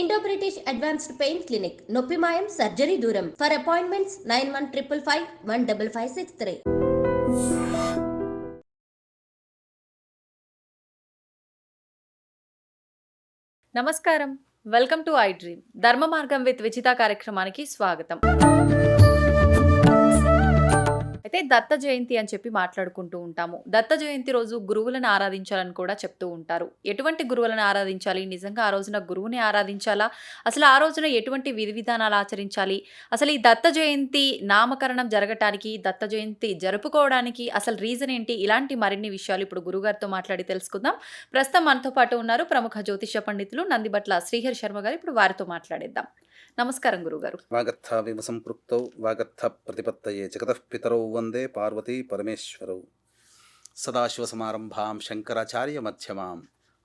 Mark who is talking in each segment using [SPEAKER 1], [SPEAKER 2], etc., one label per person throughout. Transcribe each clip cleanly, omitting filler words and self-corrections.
[SPEAKER 1] Indo British advanced pain clinic నొప్పి మాయం surgery దూరం ఫర్ అపాయింట్మెంట్స్ 9155515563.
[SPEAKER 2] నమస్కారం, వెల్కమ్ టు ఐ డ్రీమ్. ధర్మ మార్గం విత్ విచిత కార్యక్రమానికి స్వాగతం. అయితే దత్త జయంతి అని చెప్పి మాట్లాడుకుంటూ ఉంటాము. దత్త జయంతి రోజు గురువులను ఆరాధించాలని కూడా చెప్తూ ఉంటారు. ఎటువంటి గురువులను ఆరాధించాలి? నిజంగా ఆ రోజున గురువుని ఆరాధించాలా? అసలు ఆ రోజున ఎటువంటి విధి విధానాలు ఆచరించాలి? అసలు ఈ దత్త జయంతి నామకరణం జరగటానికి, దత్త జయంతి జరుపుకోవడానికి అసలు రీజన్ ఏంటి? ఇలాంటి మరిన్ని విషయాలు ఇప్పుడు గురుగారితో మాట్లాడి తెలుసుకుందాం. ప్రస్తుతం మనతో పాటు ఉన్నారు ప్రముఖ జ్యోతిష పండితులు నందిబట్ల శ్రీహరి శర్మ గారు. ఇప్పుడు వారితో మాట్లాడేద్దాం. నమస్కారం గురుగారు.
[SPEAKER 3] వాగర్థ వివ సంపృక్తౌ వాగర్థ ప్రతిపత్తయే జగతః పితరౌ వందే పార్వతీ పరమేశ్వరౌ. సదాశివసమారంభాం శంకరాచార్య మధ్యమాం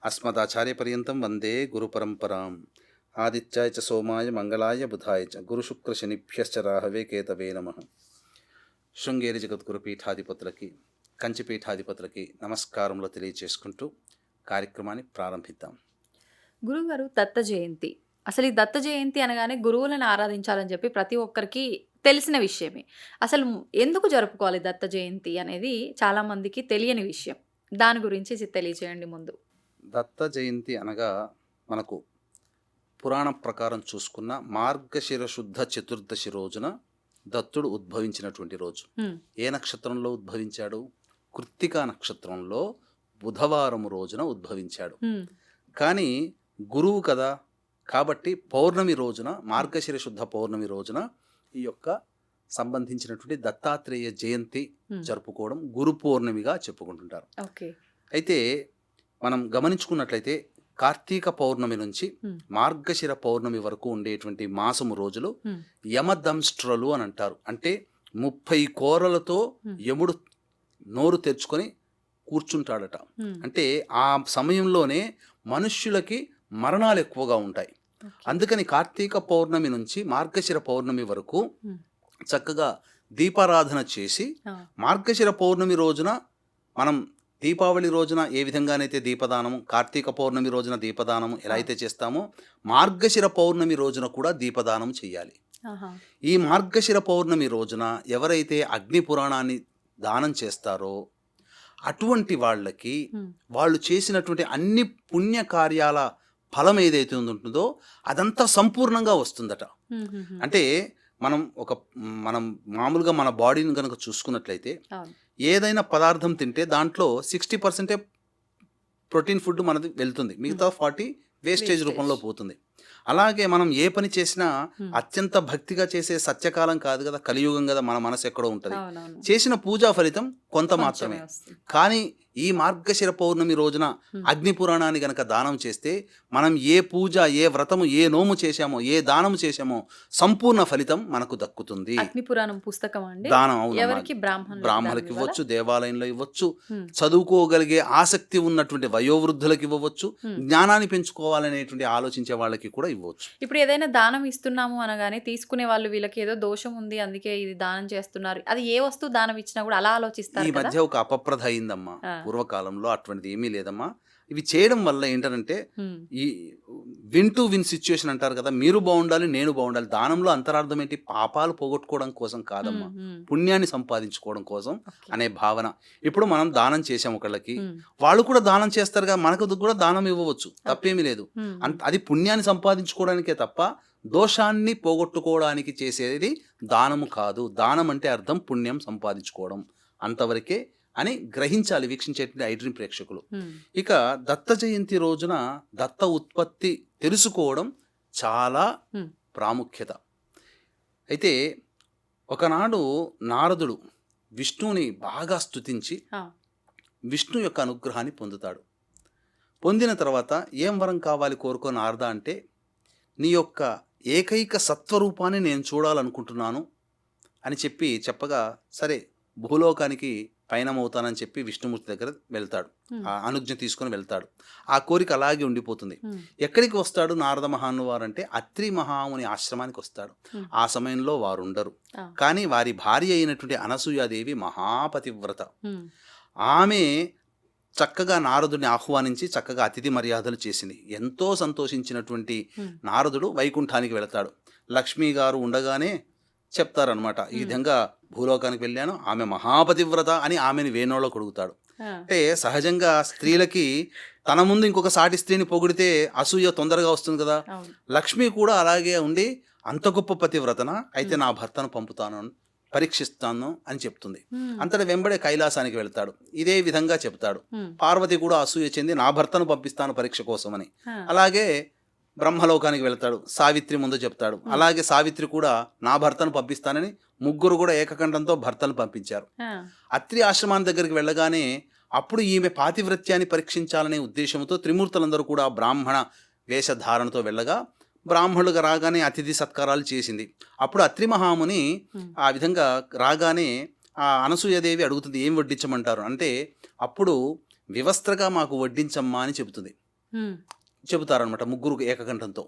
[SPEAKER 3] అస్మదాచార్య పర్యంతం వందే గురుపరంపరాం. ఆదిత్యాయ చ సోమాయ మంగళాయ బుధాయ చ గురుశుక్ర శనిభ్యశ్చ రాహవే కేతవే నమః. శృంగేరి జగద్గురు పీఠాధిపతులకి, కంచి పీఠాధిపతులకి నమస్కారములు తెలియచేసుకుంటూ కార్యక్రమాన్ని ప్రారంభిద్దాం.
[SPEAKER 2] గురుగారు, దత్త జయంతి, అసలు ఈ దత్త జయంతి అనగానే గురువులను ఆరాధించాలని చెప్పి ప్రతి ఒక్కరికి తెలిసిన విషయమే. అసలు ఎందుకు జరుపుకోవాలి దత్త జయంతి అనేది చాలామందికి తెలియని విషయం. దాని గురించి తెలియచేయండి ముందు.
[SPEAKER 3] దత్త జయంతి అనగా మనకు పురాణం ప్రకారం చూసుకున్న మార్గశిర శుద్ధ చతుర్దశి రోజున దత్తుడు ఉద్భవించినటువంటి రోజు. ఏ నక్షత్రంలో ఉద్భవించాడు? కృత్తికా నక్షత్రంలో బుధవారం రోజున ఉద్భవించాడు. కానీ గురువు కదా, కాబట్టి పౌర్ణమి రోజున, మార్గశిర శుద్ధ పౌర్ణమి రోజున ఈ యొక్క సంబంధించినటువంటి దత్తాత్రేయ జయంతి జరుపుకోవడం గురు పౌర్ణమిగా చెప్పుకుంటుంటారు. అయితే మనం గమనించుకున్నట్లయితే కార్తీక పౌర్ణమి నుంచి మార్గశిర పౌర్ణమి వరకు ఉండేటువంటి మాసము రోజులు యమదంష్ట్రలు అని అంటారు. అంటే 30 కోరలతో యముడు నోరు తెరుచుకొని కూర్చుంటాడట. అంటే ఆ సమయంలోనే మనుష్యులకి మరణాలు ఎక్కువగా ఉంటాయి. అందుకని కార్తీక పౌర్ణమి నుంచి మార్గశిర పౌర్ణమి వరకు చక్కగా దీపారాధన చేసి, మార్గశిర పౌర్ణమి రోజున మనం దీపావళి రోజున ఏ విధంగానైతే దీపదానము, కార్తీక పౌర్ణమి రోజున దీపదానము ఎలా అయితే చేస్తామో, మార్గశిర పౌర్ణమి రోజున కూడా దీపదానం చేయాలి. ఈ మార్గశిర పౌర్ణమి రోజున ఎవరైతే అగ్ని పురాణాన్ని దానం చేస్తారో అటువంటి వాళ్ళకి వాళ్ళు చేసినటువంటి అన్ని పుణ్య కార్యాల ఫలం ఏదైతే ఉంటుందో అదంతా సంపూర్ణంగా వస్తుందట. అంటే మనం మామూలుగా మన బాడీని కనుక చూసుకున్నట్లయితే ఏదైనా పదార్థం తింటే దాంట్లో 60% ప్రోటీన్ ఫుడ్ మనది వెళ్తుంది, మిగతా 40 వేస్టేజ్ రూపంలో పోతుంది. అలాగే మనం ఏ పని చేసినా అత్యంత భక్తిగా చేసే సత్యకాలం కాదు కదా, కలియుగం కదా, మన మనసు ఎక్కడో ఉంటుంది. చేసిన పూజా ఫలితం కొంత మాత్రమే. కానీ ఈ మార్గశిర పౌర్ణమి రోజున అగ్ని పురాణాన్ని గనక దానం చేస్తే మనం ఏ పూజ, ఏ వ్రతము, ఏ నోము చేశామో, ఏ దానము చేశామో సంపూర్ణ ఫలితం మనకు దక్కుతుంది.
[SPEAKER 2] అగ్ని పురాణం పుస్తకం అండి.
[SPEAKER 3] దానం
[SPEAKER 2] బ్రాహ్మణులకు
[SPEAKER 3] ఇవ్వచ్చు, దేవాలయంలో ఇవ్వచ్చు, చదువుకోగలిగే ఆసక్తి ఉన్నటువంటి వయోవృద్ధులకు ఇవ్వచ్చు, జ్ఞానాన్ని పెంచుకోవాలనేటువంటి ఆలోచించే వాళ్ళకి కూడా ఇవ్వచ్చు.
[SPEAKER 2] ఇప్పుడు ఏదైనా దానం ఇస్తున్నాము అనగానే తీసుకునే వాళ్ళు వీళ్ళకి ఏదో దోషం ఉంది అందుకే ఇది దానం చేస్తున్నారు, అది ఏ వస్తువు దానం ఇచ్చినా కూడా అలా ఆలోచిస్తారు.
[SPEAKER 3] ఈ మధ్య ఒక అపప్రథ అయిందమ్మా. పూర్వకాలంలో అటువంటిది ఏమీ లేదమ్మా. ఇవి చేయడం వల్ల ఏంటంటే ఈ విన్ టు విన్ సిచ్యువేషన్ అంటారు కదా, మీరు బాగుండాలి, నేను బాగుండాలి. దానంలో అంతరార్థం ఏంటి? పాపాలు పోగొట్టుకోవడం కోసం కాదమ్మా, పుణ్యాన్ని సంపాదించుకోవడం కోసం అనే భావన. ఇప్పుడు మనం దానం చేసాం ఒకళ్ళకి, వాళ్ళు కూడా దానం చేస్తారు కదా, మనకు కూడా దానం ఇవ్వవచ్చు, తప్పేమీ లేదు. అది పుణ్యాన్ని సంపాదించుకోవడానికే తప్ప దోషాన్ని పోగొట్టుకోవడానికి చేసేది దానము కాదు. దానం అంటే అర్థం పుణ్యం సంపాదించుకోవడం, అంతవరకే అని గ్రహించాలి వీక్షించేటువంటి ఐ డ్రీమ్ ప్రేక్షకులు. ఇక దత్త జయంతి రోజున దత్త ఉత్పత్తి తెలుసుకోవడం చాలా ప్రాముఖ్యత. అయితే ఒకనాడు నారదుడు విష్ణువుని బాగా స్తుతించి విష్ణు యొక్క అనుగ్రహాన్ని పొందుతాడు. పొందిన తర్వాత ఏం వరం కావాలి కోరుకో నారద అంటే, నీ యొక్క ఏకైక సత్వరూపాన్ని నేను చూడాలనుకుంటున్నాను అని చెప్పగా, సరే భూలోకానికి పయనమవుతానని చెప్పి విష్ణుమూర్తి దగ్గర వెళ్తాడు, ఆ అనుజ్ఞ తీసుకొని వెళ్తాడు. ఆ కోరిక అలాగే ఉండిపోతుంది. ఎక్కడికి వస్తాడు నారద మహానువారు అంటే అత్రి మహాముని ఆశ్రమానికి వస్తాడు. ఆ సమయంలో వారు ఉండరు, కానీ వారి భార్య అయినటువంటి అనసూయాదేవి మహాపతివ్రత. ఆమె చక్కగా నారదుడిని ఆహ్వానించి చక్కగా అతిథి మర్యాదలు చేసింది. ఎంతో సంతోషించినటువంటి నారదుడు వైకుంఠానికి వెళతాడు. లక్ష్మీ గారు ఉండగానే చెప్తారనమాట, ఈ విధంగా భూలోకానికి వెళ్ళాను, ఆమె మహాపతివ్రత అని ఆమెను వేణోలో కొడుకుతాడు. అంటే సహజంగా స్త్రీలకి తన ముందు ఇంకొక సాటి స్త్రీని పొగిడితే అసూయ తొందరగా వస్తుంది కదా. లక్ష్మి కూడా అలాగే ఉండి అంత గొప్ప పతివ్రతన అయితే నా భర్తను పంపుతాను, పరీక్షిస్తాను అని చెప్తుంది. అంతటి వెంబడే కైలాసానికి వెళ్తాడు, ఇదే విధంగా చెప్తాడు. పార్వతి కూడా అసూయ చెంది నా భర్తను పంపిస్తాను పరీక్ష కోసం అని. అలాగే బ్రహ్మలోకానికి వెళ్తాడు, సావిత్రి ముందు చెప్తాడు. అలాగే సావిత్రి కూడా నా భర్తను పంపిస్తానని ముగ్గురు కూడా ఏకకంఠంతో భర్తను పంపించారు. అత్రి ఆశ్రమాన్ని దగ్గరికి వెళ్ళగానే అప్పుడు ఈమె పాతివ్రత్యాన్ని పరీక్షించాలనే ఉద్దేశంతో త్రిమూర్తులందరూ కూడా బ్రాహ్మణ వేషధారణతో వెళ్ళగా బ్రాహ్మణులుగా రాగానే అతిథి సత్కారాలు చేసింది. అప్పుడు అత్రి మహాముని ఆ విధంగా రాగానే ఆ అనసూయదేవి అడుగుతుంది, ఏం వడ్డించమంటారు అంటే అప్పుడు వివస్త్రగా మాకు వడ్డించమ్మా అని చెబుతారనమాట ముగ్గురు ఏకకంఠంతో.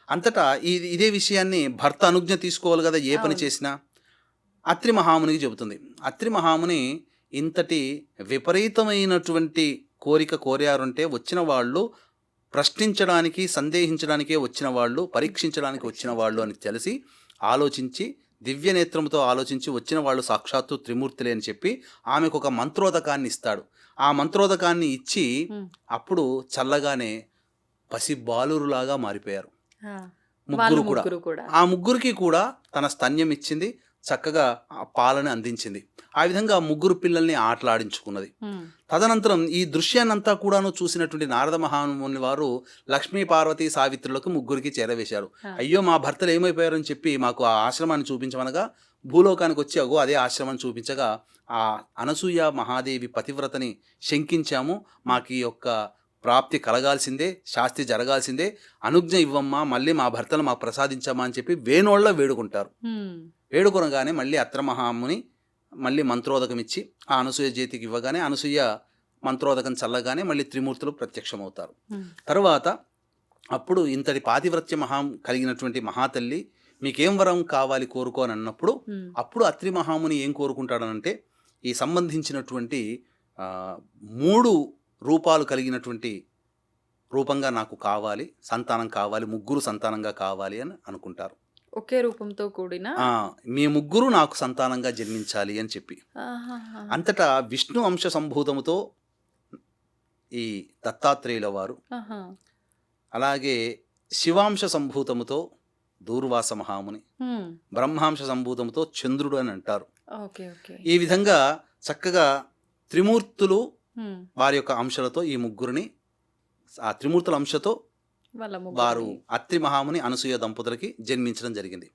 [SPEAKER 3] అంతటా ఇదే విషయాన్ని భర్త అనుజ్ఞ తీసుకోవాలి కదా ఏ పని చేసినా. అత్రి మహామునికి చెబుతుంది. అత్రి మహాముని ఇంతటి విపరీతమైనటువంటి కోరిక కోరారంటే వచ్చిన వాళ్ళు ప్రశ్నించడానికి సందేహించడానికే వచ్చిన వాళ్ళు, పరీక్షించడానికి వచ్చిన వాళ్ళు అని తెలిసి ఆలోచించి దివ్యనేత్రంతో ఆలోచించి వచ్చిన వాళ్ళు సాక్షాత్తు త్రిమూర్తులే అని చెప్పి ఆమెకు ఒక మంత్రోదకాన్ని ఇస్తాడు. ఆ మంత్రోదకాన్ని ఇచ్చి అప్పుడు చల్లగానే పసి బాలురులాగా మారిపోయారు ముగ్గురు కూడా. ఆ ముగ్గురికి కూడా తన స్తన్యం ఇచ్చింది, చక్కగా ఆ పాలని అందించింది. ఆ విధంగా ముగ్గురు పిల్లల్ని ఆటలాడించుకున్నది. తదనంతరం ఈ దృశ్యాన్నంతా కూడాను చూసినటువంటి నారద మహాముని వారు లక్ష్మీ పార్వతి సావిత్రులకు ముగ్గురికి చేరవేశారు. అయ్యో మా భర్తలు ఏమైపోయారని చెప్పి మాకు ఆ ఆశ్రమాన్ని చూపించమనగా భూలోకానికి వచ్చి అగో అదే ఆశ్రమాన్ని చూపించగా ఆ అనసూయ మహాదేవి పతివ్రతని శంకించాము, మాకు ఈ యొక్క ప్రాప్తి కలగాల్సిందే, శాస్తి జరగాల్సిందే, అనుజ్ఞ ఇవ్వమ్మా, మళ్ళీ మా భర్తలు మాకు ప్రసాదించమ్మా అని చెప్పి వేణోళ్ళ వేడుకుంటారు. వేడుకొనగానే మళ్ళీ అత్రమహాముని మళ్ళీ మంత్రోదకం ఇచ్చి ఆ అనసూయ చేతికి ఇవ్వగానే అనసూయ మంత్రోదకం చల్లగానే మళ్ళీ త్రిమూర్తులు ప్రత్యక్షమవుతారు. తరువాత అప్పుడు ఇంతటి పాతివ్రత్య కలిగినటువంటి మహాతల్లి మీకేం వరం కావాలి కోరుకోని అన్నప్పుడు అప్పుడు అత్రి మహాముని ఏం కోరుకుంటాడనంటే ఈ సంబంధించినటువంటి 3 రూపాలు కలిగినటువంటి రూపంగా నాకు కావాలి, సంతానం కావాలి, ముగ్గురు సంతానంగా కావాలి అని అనుకుంటారు.
[SPEAKER 2] ఒకే రూపంతో కూడిన
[SPEAKER 3] మీ ముగ్గురు నాకు సంతానంగా జన్మించాలి అని చెప్పి. అంతటా విష్ణు అంశ సంభూతముతో ఈ దత్తాత్రేయుల వారు, అలాగే శివాంశ సంభూతముతో దూర్వాస మహాముని, బ్రహ్మాంశ సంభూతముతో చంద్రుడు అని అంటారు. ఈ విధంగా చక్కగా త్రిమూర్తులు వారి యొక్క అంశాలతో ఈ ముగ్గురిని ఆ త్రిమూర్తుల అంశతో వారు అత్రి మహాముని అనసూయ దంపతులకి జన్మించడం జరిగింది.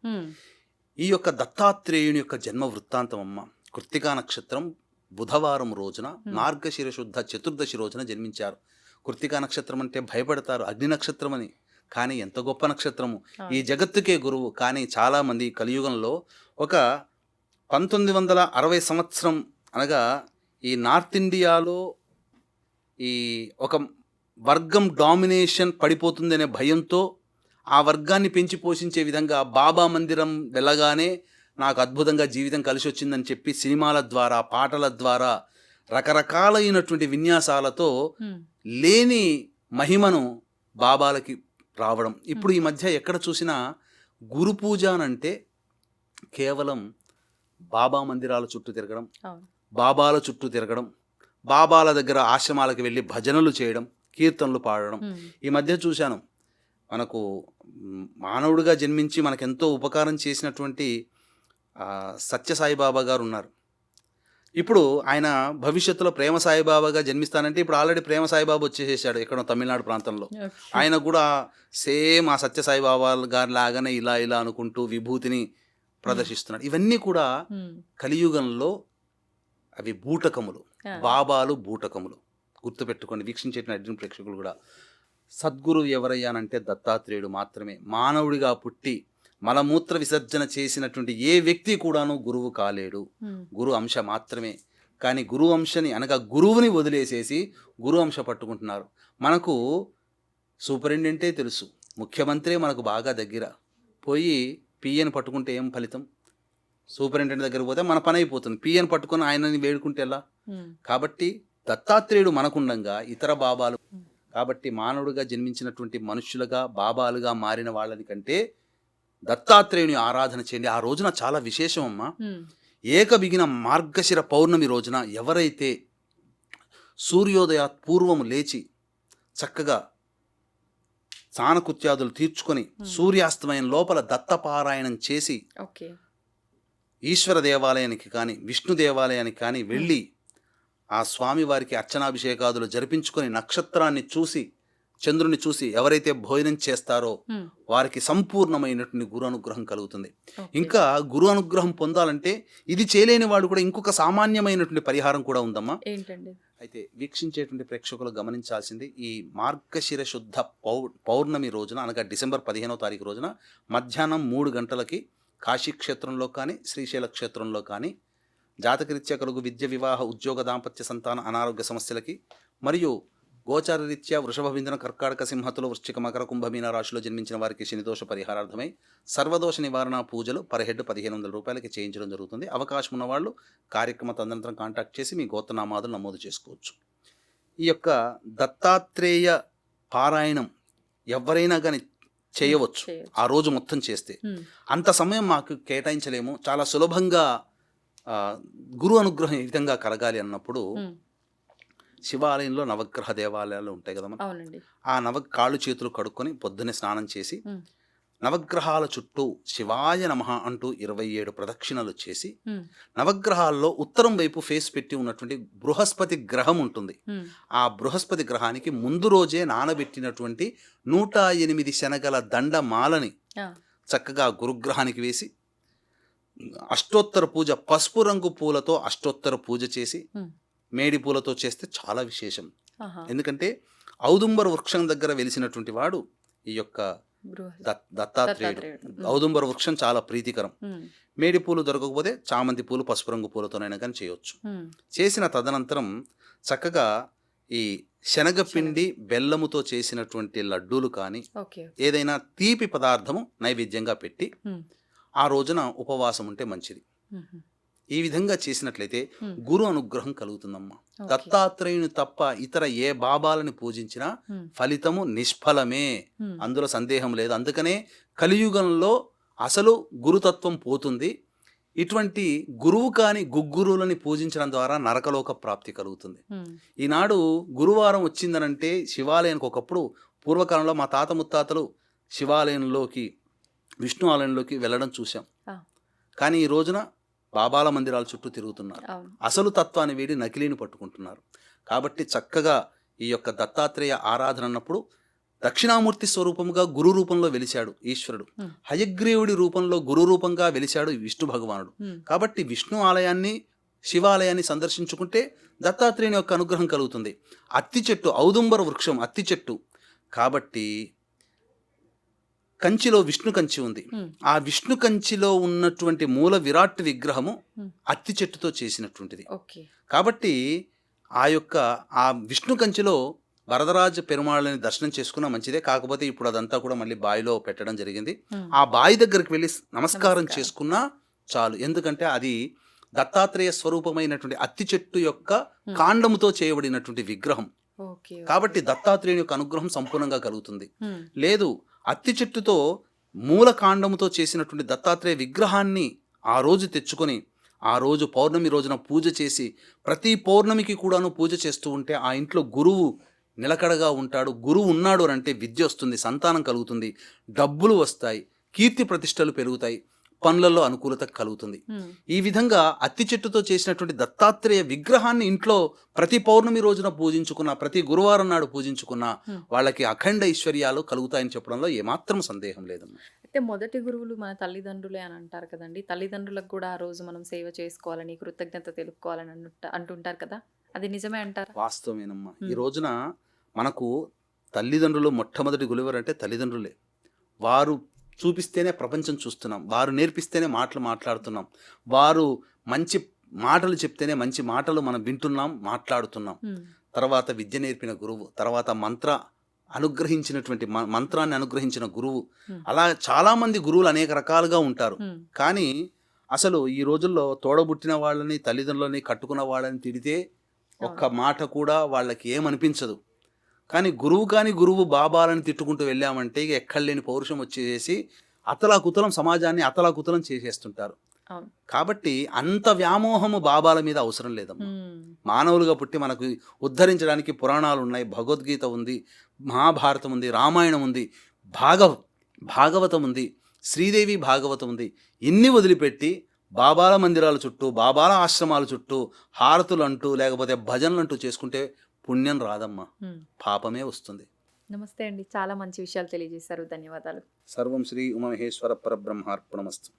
[SPEAKER 3] ఈ యొక్క దత్తాత్రేయుని యొక్క జన్మ వృత్తాంతం అమ్మ కృత్తికా నక్షత్రం బుధవారం రోజున మార్గశిర శుద్ధ చతుర్దశి రోజున జన్మించారు. కృత్తికా నక్షత్రం అంటే భయపడతారు, అగ్ని నక్షత్రం అని, కానీ ఎంత గొప్ప నక్షత్రము, ఈ జగత్తుకే గురువు. కానీ చాలామంది కలియుగంలో ఒక 1960 సంవత్సరం అనగా ఈ నార్త్ ఇండియాలో ఈ ఒక వర్గం డామినేషన్ పడిపోతుందనే భయంతో ఆ వర్గాన్ని పెంచి పోషించే విధంగా బాబా మందిరం వెళ్ళగానే నాకు అద్భుతంగా జీవితం కలిసి వచ్చిందని చెప్పి సినిమాల ద్వారా పాటల ద్వారా రకరకాలైనటువంటి విన్యాసాలతో లేని మహిమను బాబాలకి రావడం. ఇప్పుడు ఈ మధ్య ఎక్కడ చూసినా గురు పూజ అంటే కేవలం బాబా మందిరాల చుట్టూ తిరగడం, బాబాల చుట్టూ తిరగడం, బాబాల దగ్గర ఆశ్రమాలకు వెళ్ళి భజనలు చేయడం, కీర్తనలు పాడడం. ఈ మధ్య చూశాను, మనకు మానవుడిగా జన్మించి మనకెంతో ఉపకారం చేసినటువంటి సత్యసాయిబాబా గారు ఉన్నారు. ఇప్పుడు ఆయన భవిష్యత్తులో ప్రేమ సాయిబాబాగా జన్మిస్తానంటే ఇప్పుడు ఆల్రెడీ ప్రేమ సాయిబాబా వచ్చేసేసాడు ఎక్కడో తమిళనాడు ప్రాంతంలో. ఆయన కూడా సేమ్ ఆ సత్యసాయిబాబా గారి లాగానే ఇలా ఇలా అనుకుంటూ విభూతిని ప్రదర్శిస్తున్నాడు. ఇవన్నీ కూడా కలియుగంలో అవి బూటకములు, బాబాలు బూటకములు. గుర్తుపెట్టుకోండి వీక్షించేటువంటి ప్రేక్షకులు కూడా. సద్గురు ఎవరయ్యానంటే దత్తాత్రేయుడు మాత్రమే. మానవుడిగా పుట్టి మలమూత్ర విసర్జన చేసినటువంటి ఏ వ్యక్తి కూడాను గురువు కాలేడు, గురు అంశ మాత్రమే. కానీ గురు అంశని అనగా గురువుని వదిలేసేసి గురు అంశ పట్టుకుంటున్నారు. మనకు సూపరింటెండెంటే తెలుసు, ముఖ్యమంత్రి మనకు బాగా దగ్గర, పోయి పిఎని పట్టుకుంటే ఏం ఫలితం? సూపరింటెండెంట్ దగ్గర పోతే మన పని అయిపోతుంది. పిఎని పట్టుకొని ఆయనని వేడుకుంటే ఎలా? కాబట్టి దత్తాత్రేయుడు మనకుండంగా ఇతర బాబాలు, కాబట్టి మానవుడిగా జన్మించినటువంటి మనుష్యులుగా బాబాలుగా మారిన వాళ్ళని కంటే దత్తాత్రేయుని ఆరాధన చేయండి. ఆ రోజున చాలా విశేషం అమ్మా. ఏకబిగిన మార్గశిర పౌర్ణమి రోజున ఎవరైతే సూర్యోదయ పూర్వము లేచి చక్కగా స్నానకృత్యాదులు తీర్చుకొని సూర్యాస్తమయం లోపల దత్తపారాయణం చేసి ఈశ్వర దేవాలయానికి కానీ విష్ణు దేవాలయానికి కానీ వెళ్ళి ఆ స్వామివారికి అర్చనాభిషేకాదులు జరిపించుకొని నక్షత్రాన్ని చూసి చంద్రుని చూసి ఎవరైతే భోజనం చేస్తారో వారికి సంపూర్ణమైనటువంటి గురు అనుగ్రహం కలుగుతుంది. ఇంకా గురు అనుగ్రహం పొందాలంటే ఇది చేయలేని వాడు కూడా ఇంకొక సామాన్యమైనటువంటి పరిహారం కూడా ఉందమ్మా.
[SPEAKER 2] ఏంటండి?
[SPEAKER 3] అయితే వీక్షించేటువంటి ప్రేక్షకులు గమనించాల్సింది, ఈ మార్గశిర శుద్ధ పౌర్ణమి రోజున అనగా డిసెంబర్ 15వ తారీఖు రోజున మధ్యాహ్నం 3 గంటలకి కాశీ క్షేత్రంలో కానీ శ్రీశైల క్షేత్రంలో కానీ జాతకరీత్యా కలుగు విద్య, వివాహ, ఉద్యోగ, దాంపత్య, సంతాన, అనారోగ్య సమస్యలకి మరియు గోచార రీత్యా వృషభ, మిథున, కర్కాటక, సింహతులు, వృశ్చిక, మకర, కుంభ, మీన రాశిలో జన్మించిన వారికి శనిదోష పరిహారార్థమై సర్వదోష నివారణ పూజలు పర్ హెడ్ 1500 రూపాయలకి చేయించడం జరుగుతుంది. అవకాశం ఉన్నవాళ్ళు కార్యక్రమ తదనంతరం కాంటాక్ట్ చేసి మీ గోత్రనామాదులు నమోదు చేసుకోవచ్చు. ఈ యొక్క దత్తాత్రేయ పారాయణం ఎవరైనా కానీ చేయవచ్చు. ఆ రోజు మొత్తం చేస్తే అంత సమయం మాకు కేటాయించలేము, చాలా సులభంగా గురు అనుగ్రహం ఈ విధంగా కలగాలి అన్నప్పుడు శివాలయంలో నవగ్రహ దేవాలయాలు ఉంటాయి కదా మనం, ఆ కాళ్ళు చేతులు కడుక్కొని పొద్దున్నే స్నానం చేసి నవగ్రహాల చుట్టూ శివాయ నమః అంటూ 27 ప్రదక్షిణలు చేసి నవగ్రహాల్లో ఉత్తరం వైపు ఫేస్ పెట్టి ఉన్నటువంటి బృహస్పతి గ్రహం ఉంటుంది. ఆ బృహస్పతి గ్రహానికి ముందు రోజే నానబెట్టినటువంటి 108 శనగల దండమాలని చక్కగా గురుగ్రహానికి వేసి అష్టోత్తర పూజ, పసుపు రంగు పూలతో అష్టోత్తర పూజ చేసి మేడి పూలతో చేస్తే చాలా విశేషం. ఎందుకంటే ఔదుంబర వృక్షం దగ్గర వెలిసినటువంటి వాడు ఈ యొక్క దత్తాత్రేయుడు. ఔదుంబర వృక్షం చాలా ప్రీతికరం. మేడి పూలు దొరకకపోతే చామంతి పూలు, పసుపు రంగు పూలతోనైనా కానీ చేయవచ్చు. చేసిన తదనంతరం చక్కగా ఈ శనగపిండి బెల్లముతో చేసినటువంటి లడ్డూలు కానీ ఏదైనా తీపి పదార్థము నైవేద్యంగా పెట్టి ఆ రోజున ఉపవాసం ఉంటే మంచిది. ఈ విధంగా చేసినట్లయితే గురు అనుగ్రహం కలుగుతుందమ్మా. దత్తాత్రేయుని తప్ప ఇతర ఏ బాబాలని పూజించినా ఫలితము నిష్ఫలమే, అందులో సందేహం లేదు. అందుకనే కలియుగంలో అసలు గురుతత్వం పోతుంది. ఇటువంటి గురువు కాని గుగ్గురువులని పూజించడం ద్వారా నరకలోక ప్రాప్తి కలుగుతుంది. ఈనాడు గురువారం వచ్చిందనంటే శివాలయానికి, ఒకప్పుడు పూర్వకాలంలో మా తాత ముత్తాతలు శివాలయంలోకి, విష్ణు ఆలయంలోకి వెళ్ళడం చూసాం. కానీ ఈ రోజున బాబాల మందిరాల చుట్టూ తిరుగుతున్నారు. అసలు తత్వాన్ని వీడి నకిలీని పట్టుకుంటున్నారు. కాబట్టి చక్కగా ఈ యొక్క దత్తాత్రేయ ఆరాధన అన్నప్పుడు దక్షిణామూర్తి స్వరూపంగా గురు రూపంలో వెలిశాడు ఈశ్వరుడు, హయగ్రీవుడి రూపంలో గురు రూపంగా వెలిశాడు విష్ణు భగవానుడు. కాబట్టి విష్ణు ఆలయాన్ని, శివాలయాన్ని సందర్శించుకుంటే దత్తాత్రేయుని యొక్క అనుగ్రహం కలుగుతుంది. అత్తి చెట్టు, ఔదుంబర వృక్షం అత్తి చెట్టు కాబట్టి కంచిలో విష్ణు కంచి ఉంది. ఆ విష్ణు కంచిలో ఉన్నటువంటి మూల విరాట్ విగ్రహము అత్తి చెట్టుతో చేసినటువంటిది. కాబట్టి ఆ విష్ణు కంచిలో వరదరాజ పెరుమాళ్ళని దర్శనం చేసుకున్నా మంచిదే. కాకపోతే ఇప్పుడు అదంతా కూడా మళ్ళీ బావిలో పెట్టడం జరిగింది. ఆ బావి దగ్గరికి వెళ్ళి నమస్కారం చేసుకున్నా చాలు. ఎందుకంటే అది దత్తాత్రేయ స్వరూపమైనటువంటి అత్తి చెట్టు యొక్క కాండముతో చేయబడినటువంటి విగ్రహం. కాబట్టి దత్తాత్రేయుని యొక్క అనుగ్రహం సంపూర్ణంగా కలుగుతుంది. లేదు, అత్తి చెట్టుతో మూల కాండముతో చేసినటువంటి దత్తాత్రేయ విగ్రహాన్ని ఆ రోజు తెచ్చుకొని ఆ రోజు పౌర్ణమి రోజున పూజ చేసి ప్రతి పౌర్ణమికి కూడాను పూజ చేస్తూ ఉంటే ఆ ఇంట్లో గురువు నిలకడగా ఉంటాడు. గురువు ఉన్నాడు అంటే విద్య వస్తుంది, సంతానం కలుగుతుంది, డబ్బులు వస్తాయి, కీర్తి ప్రతిష్టలు పెరుగుతాయి, పనులలో అనుకూలత కలుగుతుంది. ఈ విధంగా అత్తి చెట్టుతో చేసినటువంటి దత్తాత్రేయ విగ్రహాన్ని ఇంట్లో ప్రతి పౌర్ణమి రోజున పూజించుకున్న, ప్రతి గురువారం నాడు పూజించుకున్న వాళ్ళకి అఖండ ఐశ్వర్యాలు కలుగుతాయని చెప్పడంలో ఏమాత్రం సందేహం లేదమ్మా.
[SPEAKER 2] అయితే మొదటి గురువులు మన తల్లిదండ్రులే అని అంటారు కదండి. తల్లిదండ్రులకు కూడా ఆ రోజు మనం సేవ చేసుకోవాలని, కృతజ్ఞత తెలుపుకోవాలని అంటుంటారు కదా, అది నిజమే అంటారా?
[SPEAKER 3] వాస్తవమేనమ్మా. ఈ రోజున మనకు తల్లిదండ్రులు మొట్టమొదటి గురువు అంటే తల్లిదండ్రులే. వారు చూపిస్తేనే ప్రపంచం చూస్తున్నాం, వారు నేర్పిస్తేనే మాటలు మాట్లాడుతున్నాం, వారు మంచి మాటలు చెప్తేనే మంచి మాటలు మనం వింటున్నాం, మాట్లాడుతున్నాం. తర్వాత విద్య నేర్పిన గురువు, తర్వాత మంత్రాన్ని అనుగ్రహించిన గురువు, అలా చాలామంది గురువులు అనేక రకాలుగా ఉంటారు. కానీ అసలు ఈ రోజుల్లో తోడబుట్టిన వాళ్ళని, తల్లిదండ్రులని, కట్టుకున్న వాళ్ళని తిడితే ఒక్క మాట కూడా వాళ్ళకి ఏమనిపించదు. కానీ గురువు బాబాలని తిట్టుకుంటూ వెళ్ళామంటే ఇక ఎక్కడలేని పౌరుషం వచ్చేసి అతలాకుతలం సమాజాన్ని అతలాకుతలం చేసేస్తుంటారు.
[SPEAKER 2] అవును.
[SPEAKER 3] కాబట్టి అంత వ్యామోహము బాబాల మీద అవసరం లేదమ్మా. మానవులుగా పుట్టి మనకు ఉద్ధరించడానికి పురాణాలు ఉన్నాయి, భగవద్గీత ఉంది, మహాభారతం ఉంది, రామాయణం ఉంది, భాగవతం ఉంది, శ్రీదేవి భాగవతం ఉంది. ఇన్ని వదిలిపెట్టి బాబాల మందిరాల చుట్టూ, బాబాల ఆశ్రమాల చుట్టూ హారతులు అంటూ లేకపోతే భజనలు అంటూ చేసుకుంటే పుణ్యం రాదమ్మా, పాపమే వస్తుంది.
[SPEAKER 2] నమస్తే అండి, చాలా మంచి విషయాలు తెలియజేశారు. ధన్యవాదాలు.
[SPEAKER 3] సర్వం శ్రీ ఉమామహేశ్వర పరబ్రహ్మార్పణమస్తు.